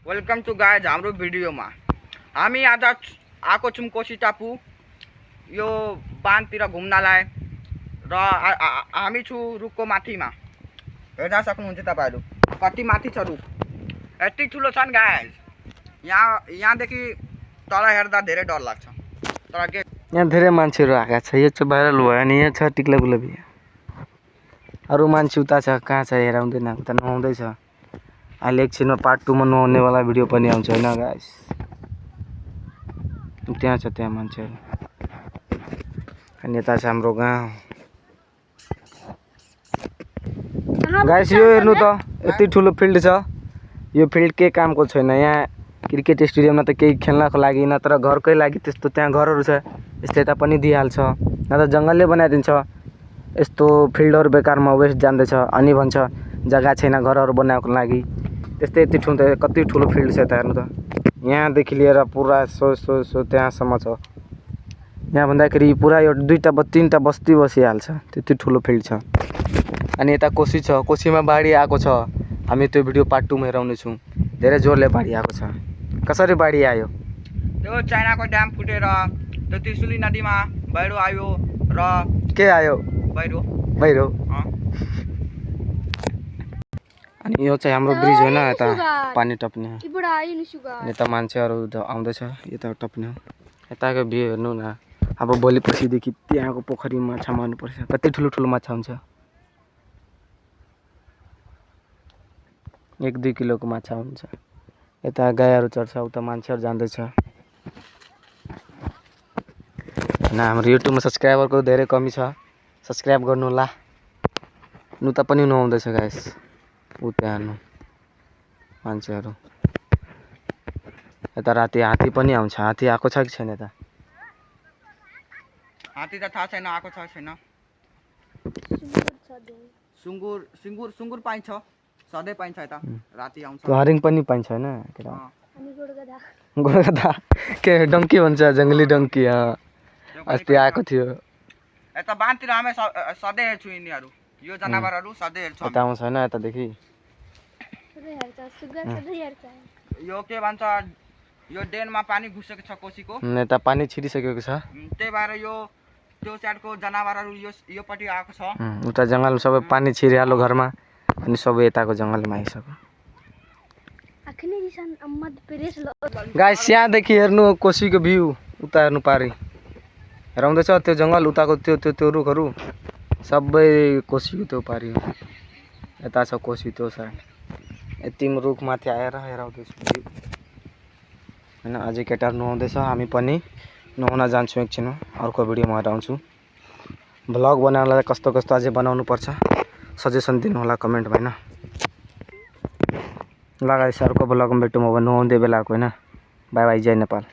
Welcome two guys हाम्रो भिडियोमा हामी आज आएको छौँ कोशी टापु यो बाँधतिर घुम्नलाई र हामी छु रुखको माथिमा हेर्न सक्नुहुन्छ तपाईहरु कति माथि छ रुख यति ठुलो छ नि गाइज यहाँदेखि तल हेर्दा धेरै डर लाग्छ तर के यहाँ धेरै मान्छेहरु आएका छ यो चाहिँ भाइरल भयो नि यहाँ छ टिक्ला गुलाबी अरु मान्छे उता छ कहाँ छ हेराउँदैन उता नुहाउँदै छ अहिले एकछिनमा पार्ट 2 मा नुहाउने वाला भिडियो पनि आउँछ हैन गाइस त्यहाँ छ त्यहाँ मान्छेहरु अनि यता छ हाम्रो गाउँ गाइस यो हेर्नु त यति ठुलो फिल्ड छ यो फिल्ड के कामको छैन यहाँ क्रिकेट स्टेडियममा त केही खेल्नको लागि नत्र घरकै लागि त्यस्तो त्यहाँ घरहरु छ यस्तै त पनि दिइहाल्छ न त जंगलले बनाइदिन्छ यस्तो फिल्डहरु बेकारमा वेस्ट जाँदैछ अनि भन्छ जग्गा छैन घरहरु बनाउनको लागि त्यस्तै यति ठुलो कति ठुलो फिल्ड छ त हेर्नु त यहाँ देखि लिएर पुरा सो त्यहाँसम्म छ यहाँ भन्दाखेरि पुरा यो दुईटा तीनटा बस्ती बसिहाल्छ त्यति ठुलो फिल्ड छ अनि यता कोशी छ कोशीमा बाढी आएको छ हामी त्यो भिडियो पार्ट 2 मा हेराउने छौं धेरै जोरले बाढी आएको छ कसरी बाढी आयो त्यो चाइनाको ड्याम फुटेर त्यो त्रिशुली नदीमा बाहिरो आयो र के आयो बाहिरो अनि यो चाहिँ हाम्रो ब्रिज होइन यता पानी टप्ने यता मान्छेहरु आउँदैछ यता टप्ने यताको भ्यू हेर्नु न अब भोलि पछिदेखि त्यहाँको पोखरीमा माछा मार्नु पर्छ कति ठुलो ठुलो माछा हुन्छ 1-2 किलोको माछा हुन्छ यता गाईहरु चढ्छ उता मान्छेहरु जाँदैछ न हाम्रो युट्युबमा सब्स्क्राइबरको धेरै कमी छ सब्स्क्राइब गर्नु होला नुता पनि नुहाउँदैछ गाइस उता हेर्नु मान्छेहरु यता राति हात्ती पनि आउँछ हात्ती आएको छ कि छैन त हात्ती त थाहा छैन आएको छ छैन सुँगुर पाइन्छ सधैँ पाइन्छ यता राति आउँछ हरिङ पनि पाइन्छ हैन अनि गोडगधा के डंकी भन्छ जंगली डंकी अस्ति आएको थियो यता बाँधतिर हामी सधैँ हेर्छु यिनीहरु यो जनावरहरु सधैँ हेर्छु यता आउँछ हैन यता देखि यो के भन्छ यो डेनमा पानी घुसेको छ कोशीको यता पानी छिरिसकेको छ त्यही भएर यो त्यो साइडको जनावरहरु यो पटि आएको छ उता जंगल सबै पानी छिरिहाल्यो घरमा अनि सबै यताको जंगलमा आइसक्यो गाइस यहाँ देखि हेर्नु कोशीको भ्यू उता हेर्नु पारी हेराउँदैछ त्यो जंगल उताको त्यो रुखहरु सबै कोशीको त्यो पारी यता छ कोशी त्यो साइड यतिम रुख माथि आएर हेराउँदैछ हैन अझै केटाहरु नुहाउँदैछ हामी पनि नुहाउन जान्छौं एकछिनमा अर्को भिडियोमा आउँछु भ्लग बनाउनलाई कस्तो कस्तो अझै बनाउनु पर्छ सजेसन दिनु होला कमेन्टमा हैन लगाइ सरको भ्लगमा भेटौँ अब नुहाउँदै बेलाको हैन बाइ बाइ जय नेपाल।